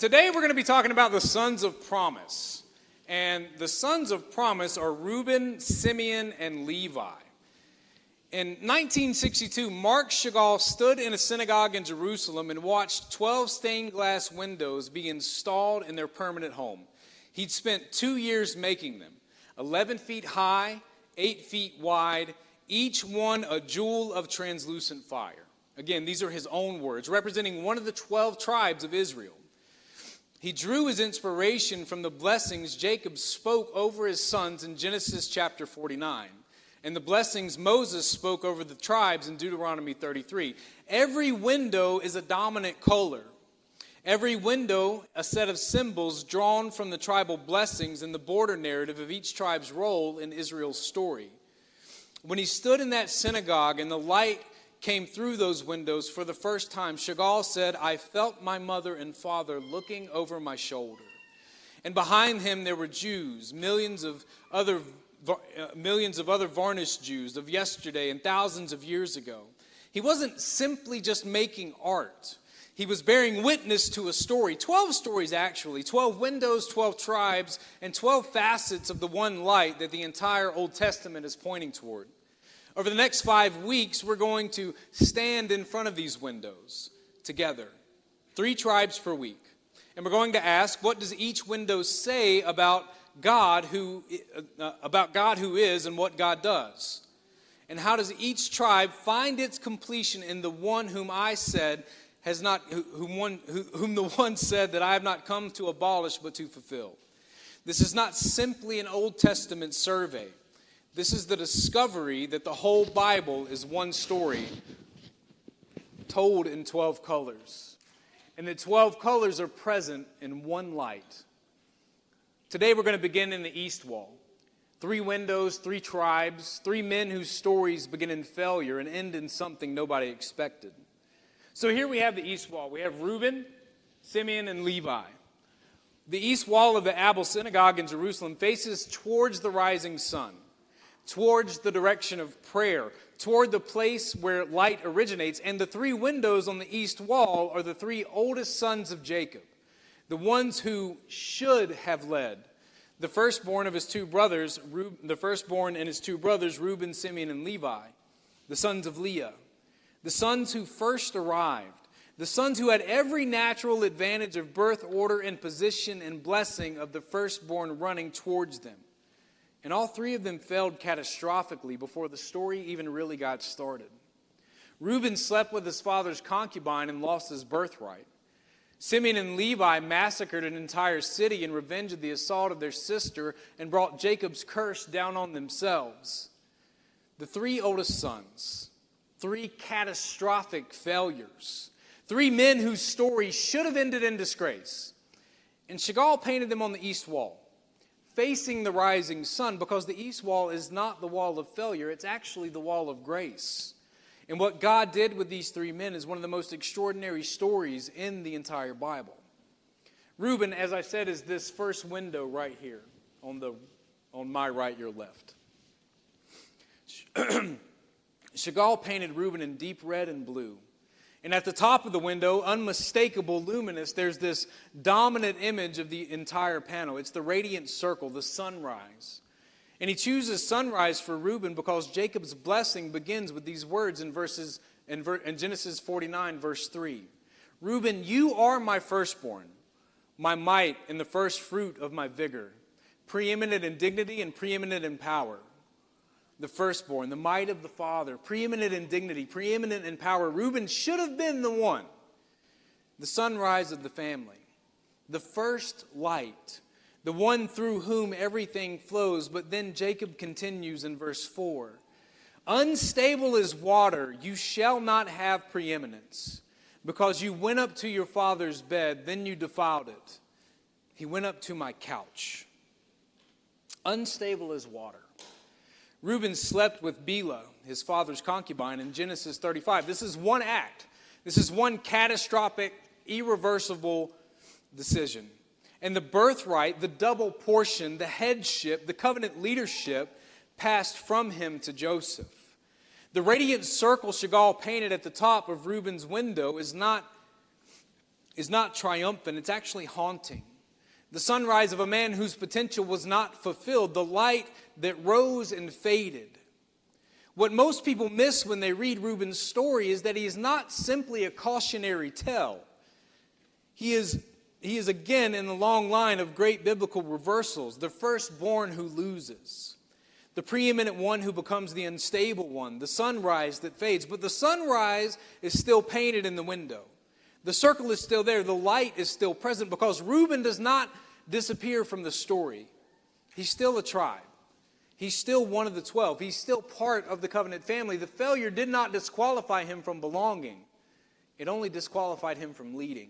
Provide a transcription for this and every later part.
Today we're going to be talking about the sons of promise. And the sons of promise are Reuben, Simeon, and Levi. In 1962, Marc Chagall stood in a synagogue in Jerusalem and watched 12 stained glass windows be installed in their permanent home. He'd spent 2 years making them, 11 feet high, 8 feet wide, each one a jewel of translucent fire. Again, these are his own words, representing one of the 12 tribes of Israel. He drew his inspiration from the blessings Jacob spoke over his sons in Genesis chapter 49, and the blessings Moses spoke over the tribes in Deuteronomy 33. Every window is a dominant color. Every window, a set of symbols drawn from the tribal blessings and the border narrative of each tribe's role in Israel's story. When he stood in that synagogue and the light came through those windows for the first time, Chagall said, "I felt my mother and father looking over my shoulder." And behind him there were Jews, millions of other varnished Jews of yesterday and thousands of years ago. He wasn't simply just making art. He was bearing witness to a story, 12 stories actually, 12 windows, 12 tribes, and 12 facets of the one light that the entire Old Testament is pointing toward. Over the next 5 weeks, we're going to stand in front of these windows together, 3 tribes per week. And we're going to ask, what does each window say about God who is and what God does? And how does each tribe find its completion in the one whom the one said that I have not come to abolish but to fulfill? This is not simply an Old Testament survey. This is the discovery that the whole Bible is one story told in 12 colors. And the 12 colors are present in one light. Today we're going to begin in the east wall. 3 windows, 3 tribes, 3 men whose stories begin in failure and end in something nobody expected. So here we have the east wall. We have Reuben, Simeon, and Levi. The east wall of the Abel synagogue in Jerusalem faces towards the rising sun, towards the direction of prayer, toward the place where light originates. And the 3 windows on the east wall are the 3 oldest sons of Jacob, the ones who should have led. The firstborn and his 2 brothers, Reuben, Simeon, and Levi, the sons of Leah, the sons who first arrived, the sons who had every natural advantage of birth, order, and position and blessing of the firstborn running towards them. And all 3 of them failed catastrophically before the story even really got started. Reuben slept with his father's concubine and lost his birthright. Simeon and Levi massacred an entire city in revenge of the assault of their sister and brought Jacob's curse down on themselves. The 3 oldest sons, 3 catastrophic failures, 3 men whose story should have ended in disgrace. And Chagall painted them on the east wall, facing the rising sun, because the east wall is not the wall of failure, it's actually the wall of grace. And what God did with these 3 men is one of the most extraordinary stories in the entire Bible. Reuben, as I said, is this first window right here, on my right, your left. Chagall painted Reuben in deep red and blue. And at the top of the window, unmistakable, luminous, there's this dominant image of the entire panel. It's the radiant circle, the sunrise. And he chooses sunrise for Reuben because Jacob's blessing begins with these words in Genesis 49, verse 3. Reuben, you are my firstborn, my might and the first fruit of my vigor, preeminent in dignity and preeminent in power. The firstborn, the might of the father, preeminent in dignity, preeminent in power. Reuben should have been the one, the sunrise of the family, the first light, the one through whom everything flows. But then Jacob continues in verse 4. Unstable as water, you shall not have preeminence, because you went up to your father's bed, then you defiled it. He went up to my couch. Unstable as water. Reuben slept with Bilhah, his father's concubine, in Genesis 35. This is one act. This is one catastrophic, irreversible decision. And the birthright, the double portion, the headship, the covenant leadership passed from him to Joseph. The radiant circle Chagall painted at the top of Reuben's window is not is not triumphant, it's actually haunting. The sunrise of a man whose potential was not fulfilled, the light that rose and faded. What most people miss when they read Reuben's story is that he is not simply a cautionary tale. He is again in the long line of great biblical reversals, the firstborn who loses, the preeminent one who becomes the unstable one, the sunrise that fades. But the sunrise is still painted in the window. The circle is still there. The light is still present because Reuben does not disappear from the story. He's still a tribe. He's still one of the 12. He's still part of the covenant family. The failure did not disqualify him from belonging. It only disqualified him from leading.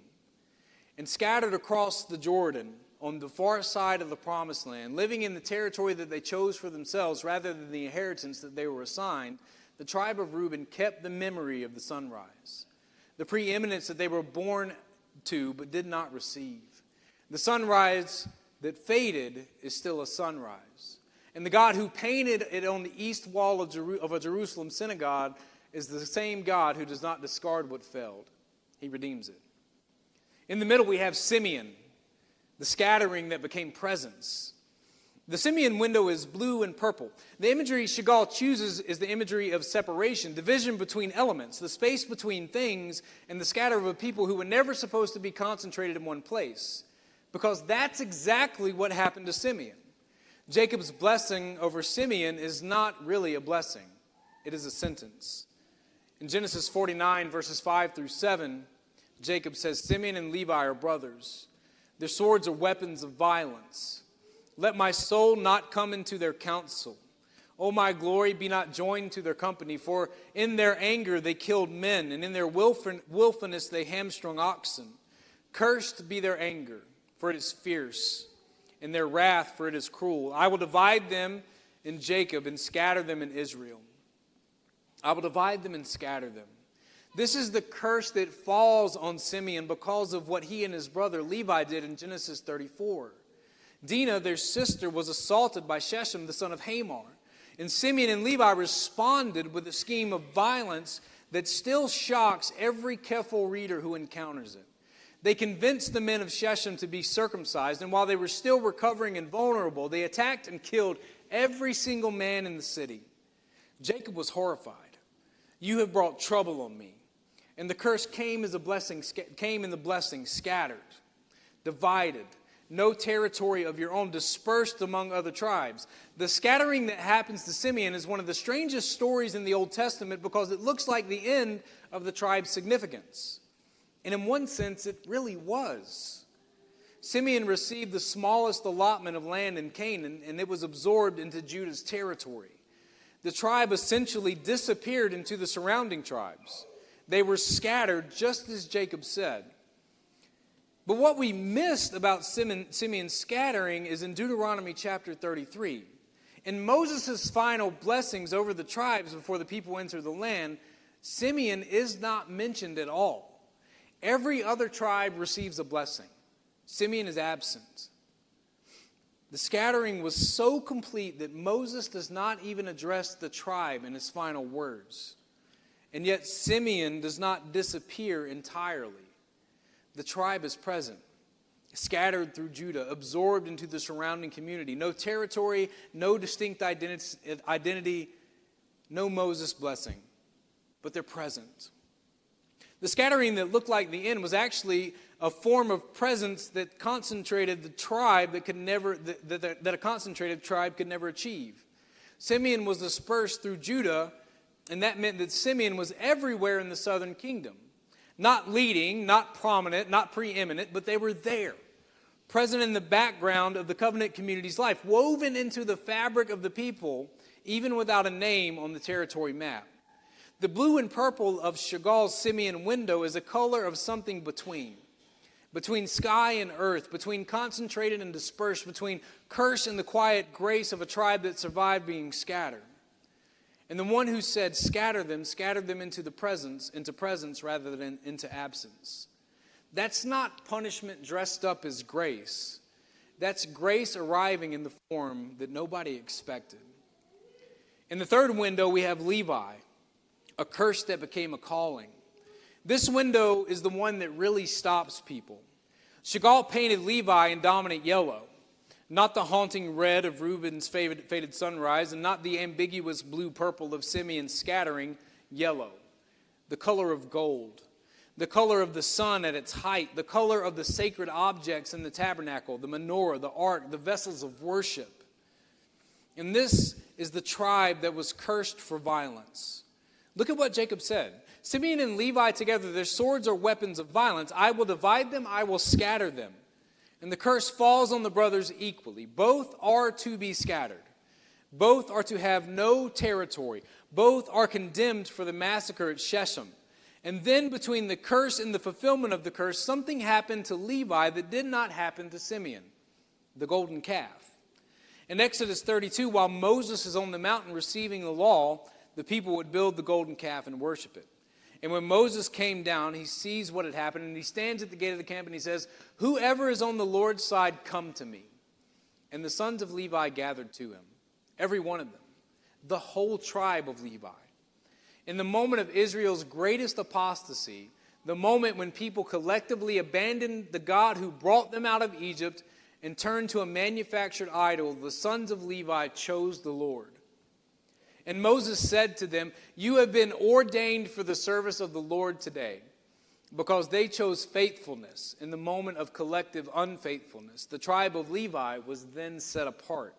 And scattered across the Jordan on the far side of the promised land, living in the territory that they chose for themselves rather than the inheritance that they were assigned, the tribe of Reuben kept the memory of the sunrise, the preeminence that they were born to but did not receive. The sunrise that faded is still a sunrise. And the God who painted it on the east wall of a Jerusalem synagogue is the same God who does not discard what failed. He redeems it. In the middle we have Simeon, the scattering that became presence. The Simeon window is blue and purple. The imagery Chagall chooses is the imagery of separation, division between elements, the space between things, and the scatter of a people who were never supposed to be concentrated in one place. Because that's exactly what happened to Simeon. Jacob's blessing over Simeon is not really a blessing. It is a sentence. In Genesis 49, verses 5 through 7, Jacob says, Simeon and Levi are brothers. Their swords are weapons of violence. Let my soul not come into their counsel. O my glory, be not joined to their company. For in their anger they killed men, and in their willfulness they hamstrung oxen. Cursed be their anger, for it is fierce, and their wrath, for it is cruel. I will divide them in Jacob and scatter them in Israel. I will divide them and scatter them. This is the curse that falls on Simeon because of what he and his brother Levi did in Genesis 34. Dinah, their sister, was assaulted by Shechem, the son of Hamor. And Simeon and Levi responded with a scheme of violence that still shocks every careful reader who encounters it. They convinced the men of Shechem to be circumcised, and while they were still recovering and vulnerable, they attacked and killed every single man in the city. Jacob was horrified. You have brought trouble on me. And the curse came in the blessing, scattered, divided, no territory of your own, dispersed among other tribes. The scattering that happens to Simeon is one of the strangest stories in the Old Testament because it looks like the end of the tribe's significance. And in one sense, it really was. Simeon received the smallest allotment of land in Canaan, and it was absorbed into Judah's territory. The tribe essentially disappeared into the surrounding tribes. They were scattered, just as Jacob said. But what we missed about Simeon's scattering is in Deuteronomy chapter 33. In Moses' final blessings over the tribes before the people enter the land, Simeon is not mentioned at all. Every other tribe receives a blessing. Simeon is absent. The scattering was so complete that Moses does not even address the tribe in his final words. And yet Simeon does not disappear entirely. The tribe is present, scattered through Judah, absorbed into the surrounding community. No territory, no distinct identity, no Moses blessing, but they're present. The scattering that looked like the end was actually a form of presence that concentrated the tribe that a concentrated tribe could never achieve. Simeon was dispersed through Judah, and that meant that Simeon was everywhere in the southern kingdom. Not leading, not prominent, not preeminent, but they were there, present in the background of the covenant community's life, woven into the fabric of the people, even without a name on the territory map. The blue and purple of Chagall's Simeon window is a color of something between sky and earth, between concentrated and dispersed, between curse and the quiet grace of a tribe that survived being scattered. And the one who said, scattered them into presence rather than into absence. That's not punishment dressed up as grace. That's grace arriving in the form that nobody expected. In the third window, we have Levi, a curse that became a calling. This window is the one that really stops people. Chagall painted Levi in dominant yellow, not the haunting red of Reuben's faded sunrise, and not the ambiguous blue-purple of Simeon's scattering yellow, the color of gold, the color of the sun at its height, the color of the sacred objects in the tabernacle, the menorah, the ark, the vessels of worship. And this is the tribe that was cursed for violence. Look at what Jacob said. Simeon and Levi together, their swords are weapons of violence. I will divide them, I will scatter them. And the curse falls on the brothers equally. Both are to be scattered. Both are to have no territory. Both are condemned for the massacre at Shechem. And then between the curse and the fulfillment of the curse, something happened to Levi that did not happen to Simeon, the golden calf. In Exodus 32, while Moses is on the mountain receiving the law, the people would build the golden calf and worship it. And when Moses came down, he sees what had happened, and he stands at the gate of the camp and he says, "Whoever is on the Lord's side, come to me." And the sons of Levi gathered to him, every one of them, the whole tribe of Levi. In the moment of Israel's greatest apostasy, the moment when people collectively abandoned the God who brought them out of Egypt and turned to a manufactured idol, the sons of Levi chose the Lord. And Moses said to them, "You have been ordained for the service of the Lord today," because they chose faithfulness in the moment of collective unfaithfulness. The tribe of Levi was then set apart,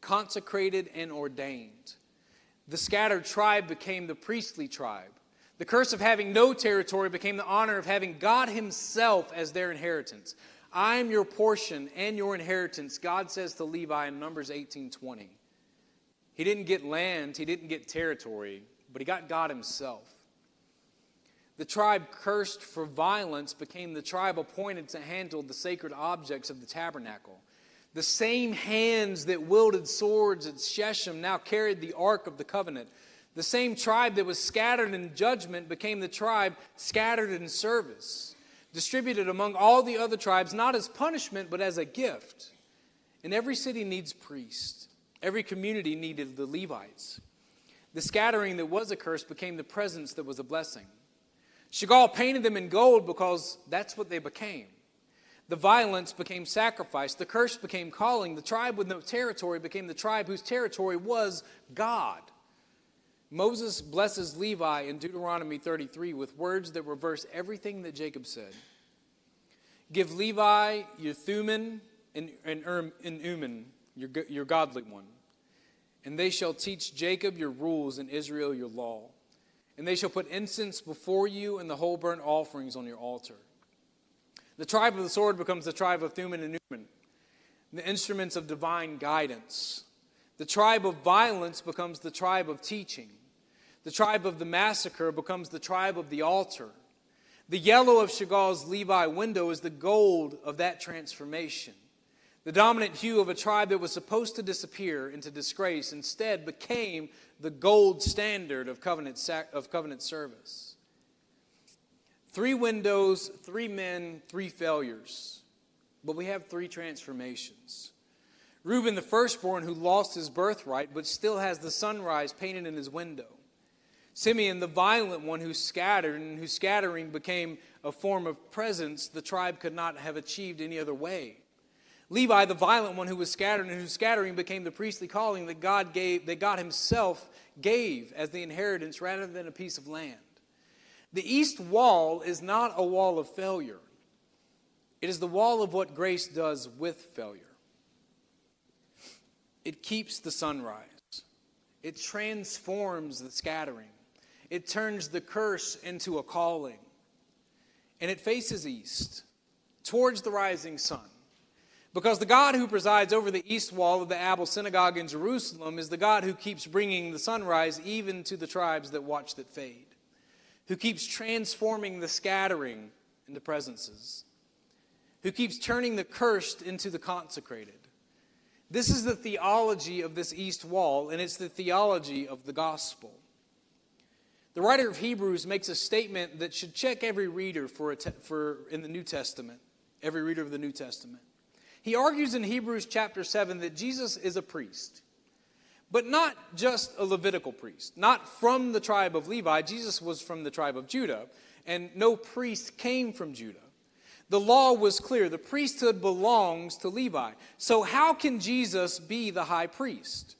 consecrated and ordained. The scattered tribe became the priestly tribe. The curse of having no territory became the honor of having God himself as their inheritance. "I am your portion and your inheritance," God says to Levi in Numbers 18:20. He didn't get land, he didn't get territory, but he got God himself. The tribe cursed for violence became the tribe appointed to handle the sacred objects of the tabernacle. The same hands that wielded swords at Shechem now carried the Ark of the Covenant. The same tribe that was scattered in judgment became the tribe scattered in service, distributed among all the other tribes, not as punishment, but as a gift. And every city needs priests. Every community needed the Levites. The scattering that was a curse became the presence that was a blessing. Chagall painted them in gold because that's what they became. The violence became sacrifice. The curse became calling. The tribe with no territory became the tribe whose territory was God. Moses blesses Levi in Deuteronomy 33 with words that reverse everything that Jacob said. "Give Levi your Thummim and Urim, your godly one. And they shall teach Jacob your rules and Israel your law. And they shall put incense before you and the whole burnt offerings on your altar." The tribe of the sword becomes the tribe of Thummim and Urim, the instruments of divine guidance. The tribe of violence becomes the tribe of teaching. The tribe of the massacre becomes the tribe of the altar. The yellow of Chagall's Levi window is the gold of that transformation. The dominant hue of a tribe that was supposed to disappear into disgrace instead became the gold standard of covenant service. 3 windows, 3 men, 3 failures. But we have 3 transformations. Reuben, the firstborn, who lost his birthright but still has the sunrise painted in his window. Simeon, the violent one who scattered and whose scattering became a form of presence the tribe could not have achieved any other way. Levi, the violent one who was scattered and whose scattering became the priestly calling that God himself gave as the inheritance rather than a piece of land. The east wall is not a wall of failure. It is the wall of what grace does with failure. It keeps the sunrise. It transforms the scattering. It turns the curse into a calling. And it faces east, towards the rising sun. Because the God who presides over the east wall of the Abel synagogue in Jerusalem is the God who keeps bringing the sunrise even to the tribes that watch it fade. Who keeps transforming the scattering into presences. Who keeps turning the cursed into the consecrated. This is the theology of this east wall, and it's the theology of the gospel. The writer of Hebrews makes a statement that should check every reader in the New Testament, every reader of the New Testament. He argues in Hebrews chapter 7 that Jesus is a priest, but not just a Levitical priest, not from the tribe of Levi. Jesus was from the tribe of Judah. and no priest came from Judah. The law was clear. The priesthood belongs to Levi. So how can Jesus be the high priest?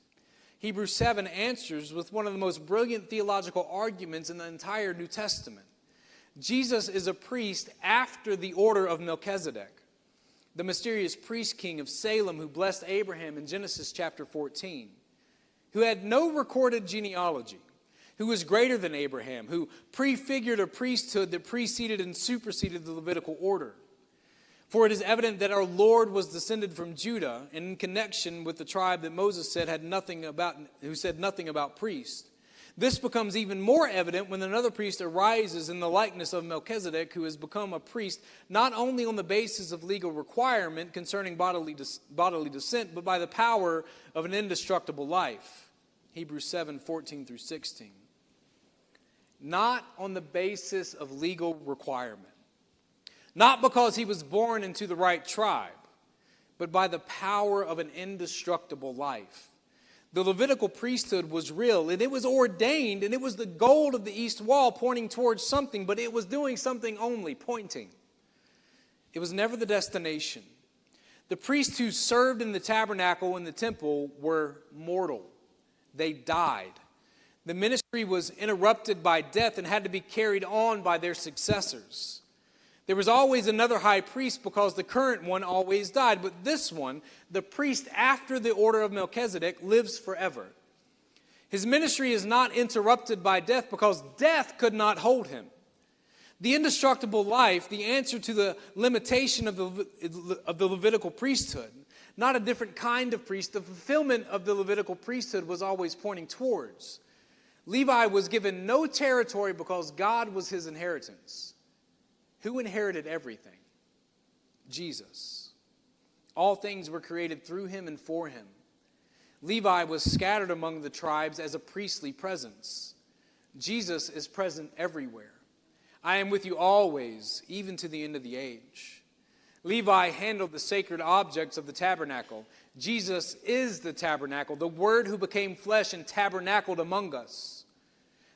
Hebrews 7 answers with one of the most brilliant theological arguments in the entire New Testament. Jesus is a priest after the order of Melchizedek, the mysterious priest king of Salem who blessed Abraham in Genesis chapter 14, who had no recorded genealogy, who was greater than Abraham, who prefigured a priesthood that preceded and superseded the Levitical order. For it is evident that our Lord was descended from Judah, and in connection with the tribe that Moses said who said nothing about priests. This becomes even more evident when another priest arises in the likeness of Melchizedek, who has become a priest not only on the basis of legal requirement concerning bodily descent, but by the power of an indestructible life. Hebrews 7, 14 through 16. Not on the basis of legal requirement. Not because he was born into the right tribe, but by the power of an indestructible life. The Levitical priesthood was real, and it was ordained, and it was the goal of the east wall pointing towards something, but it was doing something only, pointing. It was never the destination. The priests who served in the tabernacle and the temple were mortal. They died. The ministry was interrupted by death and had to be carried on by their successors. There was always another high priest because the current one always died. But this one, the priest after the order of Melchizedek, lives forever. His ministry is not interrupted by death because death could not hold him. The indestructible life, the answer to the limitation of the Levitical priesthood, not a different kind of priest, the fulfillment of the Levitical priesthood was always pointing towards. Levi was given no territory because God was his inheritance. Who inherited everything? Jesus. All things were created through him and for him. Levi was scattered among the tribes as a priestly presence. Jesus is present everywhere. I am with you always, even to the end of the age. Levi handled the sacred objects of the tabernacle. Jesus is the tabernacle, the Word who became flesh and tabernacled among us.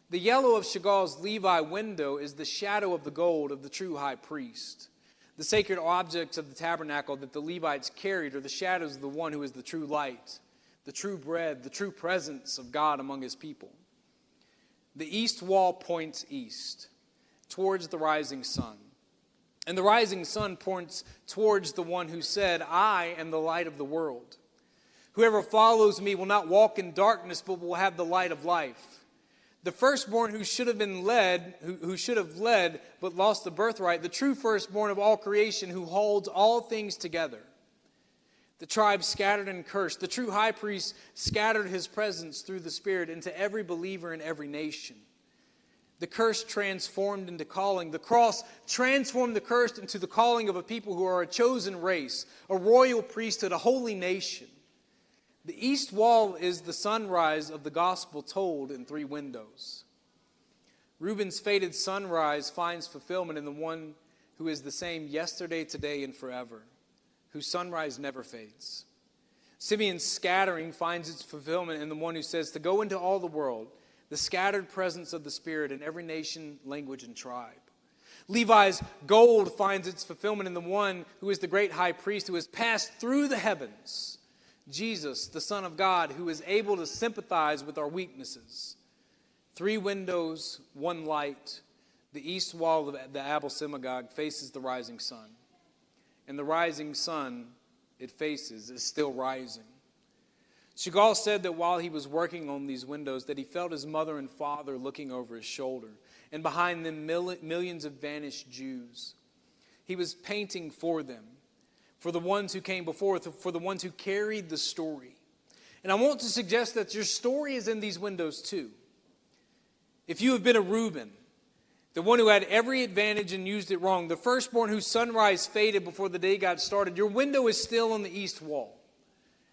The yellow of Chagall's Levi window is the shadow of the gold of the true high priest. The sacred objects of the tabernacle that the Levites carried are the shadows of the one who is the true light, the true bread, the true presence of God among his people. The east wall points east, towards the rising sun. And the rising sun points towards the one who said, I am the light of the world. Whoever follows me will not walk in darkness, but will have the light of life. The firstborn who should have led, but lost the birthright, the true firstborn of all creation who holds all things together. The tribes scattered and cursed. The true high priest scattered his presence through the Spirit into every believer in every nation. The curse transformed into calling. The cross transformed the cursed into the calling of a people who are a chosen race, a royal priesthood, a holy nation. The east wall is the sunrise of the gospel told in 3 windows. Reuben's faded sunrise finds fulfillment in the one who is the same yesterday, today, and forever, whose sunrise never fades. Simeon's scattering finds its fulfillment in the one who says to go into all the world, the scattered presence of the Spirit in every nation, language, and tribe. Levi's gold finds its fulfillment in the one who is the great high priest who has passed through the heavens, Jesus, the Son of God, who is able to sympathize with our weaknesses. 3 windows, 1 light. The east wall of the Abel synagogue faces the rising sun. And the rising sun it faces is still rising. Chagall said that while he was working on these windows, that he felt his mother and father looking over his shoulder, and behind them millions of vanished Jews. He was painting for them, for the ones who came before, for the ones who carried the story. And I want to suggest that your story is in these windows too. If you have been a Reuben, the one who had every advantage and used it wrong, the firstborn whose sunrise faded before the day got started, your window is still on the east wall.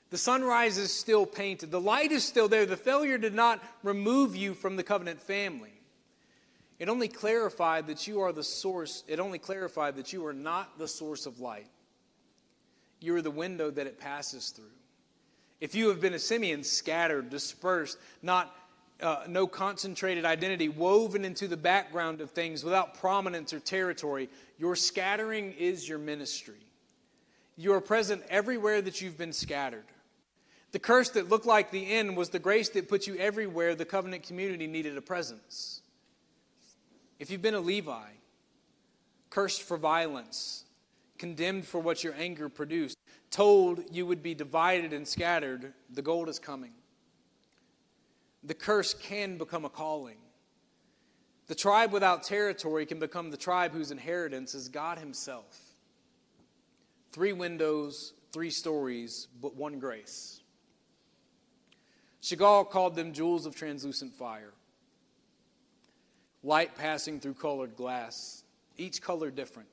The sunrise is still painted. The light is still there. The failure did not remove you from the covenant family. It only clarified that you are the source. It only clarified that you are not the source of light. You are the window that it passes through. If you have been a Simeon, scattered, dispersed, not no concentrated identity, woven into the background of things without prominence or territory. Your scattering is your ministry. You are present everywhere that you've been scattered. The curse that looked like the end was the grace that put you everywhere the covenant community needed a presence. If you've been a Levi, cursed for violence, condemned for what your anger produced, told you would be divided and scattered, the gold is coming. The curse can become a calling. The tribe without territory can become the tribe whose inheritance is God himself. 3 windows, 3 stories, but 1 grace. Chagall called them jewels of translucent fire. Light passing through colored glass, each color different.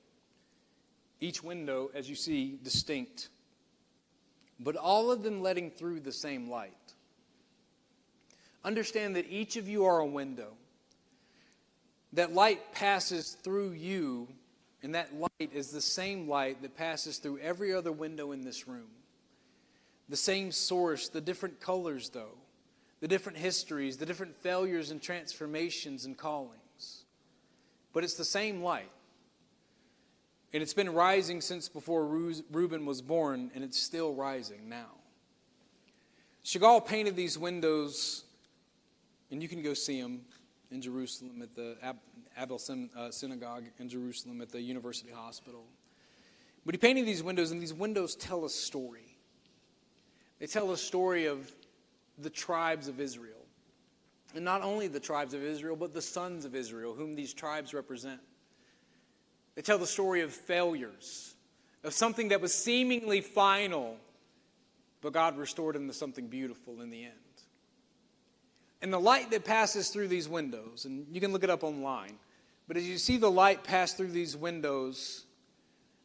Each window, as you see, distinct. But all of them letting through the same light. Understand that each of you are a window. That light passes through you, and that light is the same light that passes through every other window in this room. The same source, the different colors though, the different histories, the different failures and transformations and callings. But it's the same light. And it's been rising since before Reuben was born, and it's still rising now. Chagall painted these windows, and you can go see them in Jerusalem at the Abel Synagogue in Jerusalem at the University Hospital. But he painted these windows, and these windows tell a story. They tell a story of the tribes of Israel. And not only the tribes of Israel, but the sons of Israel, whom these tribes represent. They tell the story of failures, of something that was seemingly final, but God restored them to something beautiful in the end. And the light that passes through these windows, and you can look it up online, but as you see the light pass through these windows,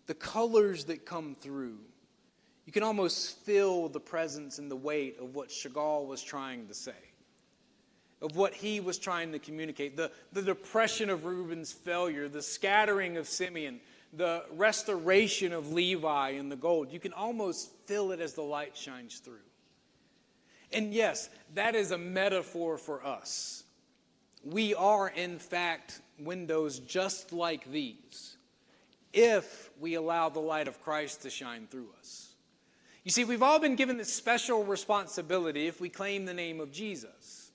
the colors that come through, you can almost feel the presence and the weight of what Chagall was trying to say, of what he was trying to communicate, the depression of Reuben's failure, the scattering of Simeon, the restoration of Levi and the gold. You can almost feel it as the light shines through. And yes, that is a metaphor for us. We are, in fact, windows just like these, if we allow the light of Christ to shine through us. You see, we've all been given this special responsibility if we claim the name of Jesus,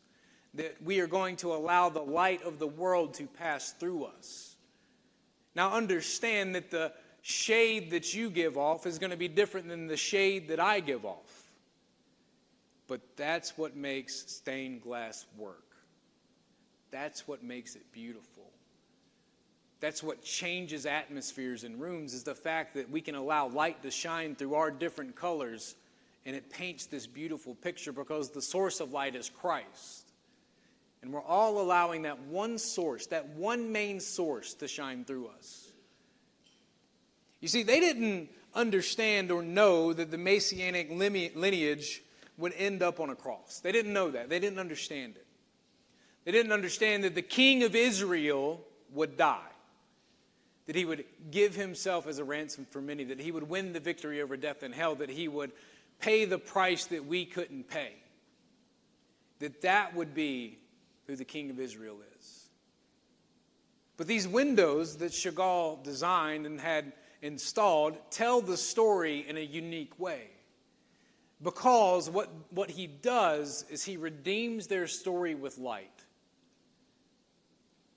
that we are going to allow the light of the world to pass through us. Now understand that the shade that you give off is going to be different than the shade that I give off. But that's what makes stained glass work. That's what makes it beautiful. That's what changes atmospheres in rooms, is the fact that we can allow light to shine through our different colors, and it paints this beautiful picture because the source of light is Christ. And we're all allowing that one source, that one main source, to shine through us. You see, they didn't understand or know that the Messianic lineage would end up on a cross. They didn't know that. They didn't understand it. They didn't understand that the King of Israel would die, that he would give himself as a ransom for many, that he would win the victory over death and hell, that he would pay the price that we couldn't pay, that would be who the King of Israel is. But these windows that Chagall designed and had installed tell the story in a unique way. Because what he does is he redeems their story with light.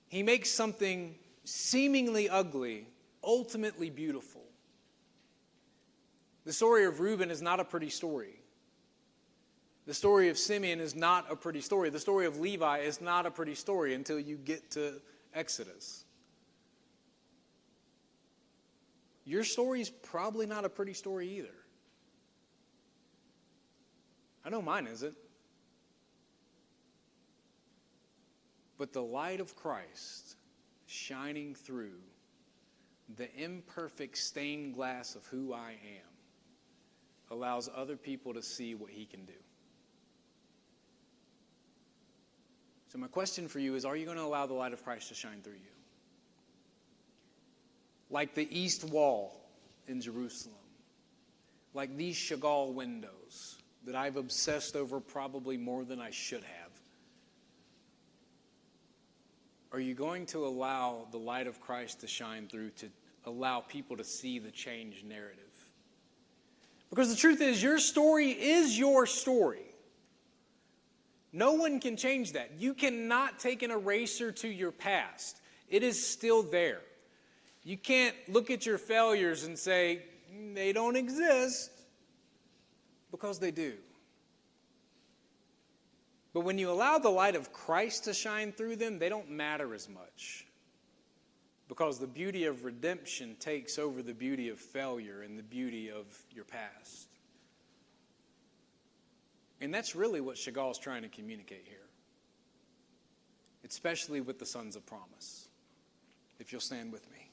He makes something seemingly ugly ultimately beautiful. The story of Reuben is not a pretty story. The story of Simeon is not a pretty story. The story of Levi is not a pretty story until you get to Exodus. Your story's probably not a pretty story either. I know mine isn't. But the light of Christ shining through the imperfect stained glass of who I am allows other people to see what he can do. So my question for you is, are you going to allow the light of Christ to shine through you? Like the east wall in Jerusalem, like these Chagall windows that I've obsessed over probably more than I should have. are you going to allow the light of Christ to shine through to allow people to see the changed narrative? Because the truth is, your story is your story. No one can change that. You cannot take an eraser to your past. It is still there. You can't look at your failures and say, they don't exist, because they do. But when you allow the light of Christ to shine through them, they don't matter as much. Because the beauty of redemption takes over the beauty of failure and the beauty of your past. And that's really what Chagall's trying to communicate here. Especially with the sons of promise. If you'll stand with me.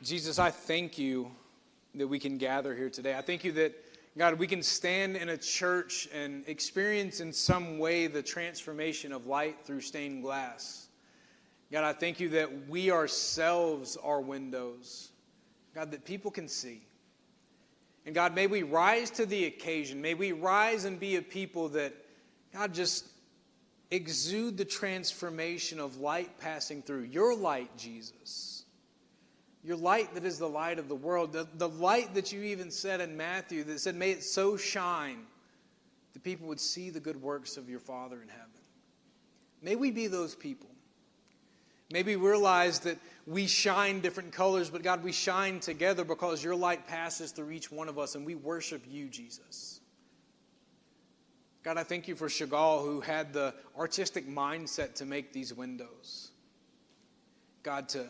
Jesus, I thank you that we can gather here today. I thank you that, God, we can stand in a church and experience in some way the transformation of light through stained glass. God, I thank you that we ourselves are windows. God, that people can see. And God, may we rise to the occasion. May we rise and be a people that, God, just exude the transformation of light passing through. Your light, Jesus. Your light that is the light of the world. The light that you even said in Matthew that said, may it so shine that people would see the good works of your Father in heaven. May we be those people. May we realize that we shine different colors, but God, we shine together because your light passes through each one of us and we worship you, Jesus. God, I thank you for Chagall, who had the artistic mindset to make these windows. God, to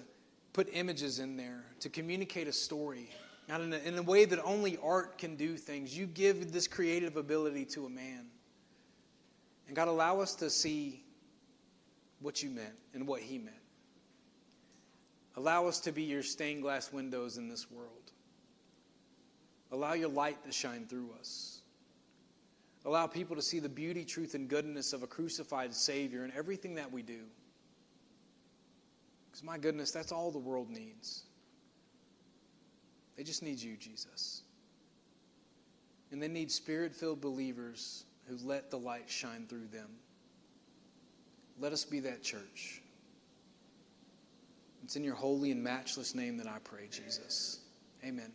put images in there, to communicate a story, not in a way that only art can do things. You give this creative ability to a man. And God, allow us to see what you meant and what he meant. Allow us to be your stained glass windows in this world. Allow your light to shine through us. Allow people to see the beauty, truth, and goodness of a crucified Savior in everything that we do. Because my goodness, that's all the world needs. They just need you, Jesus. And they need spirit-filled believers who let the light shine through them. Let us be that church. It's in your holy and matchless name that I pray, Jesus. Amen.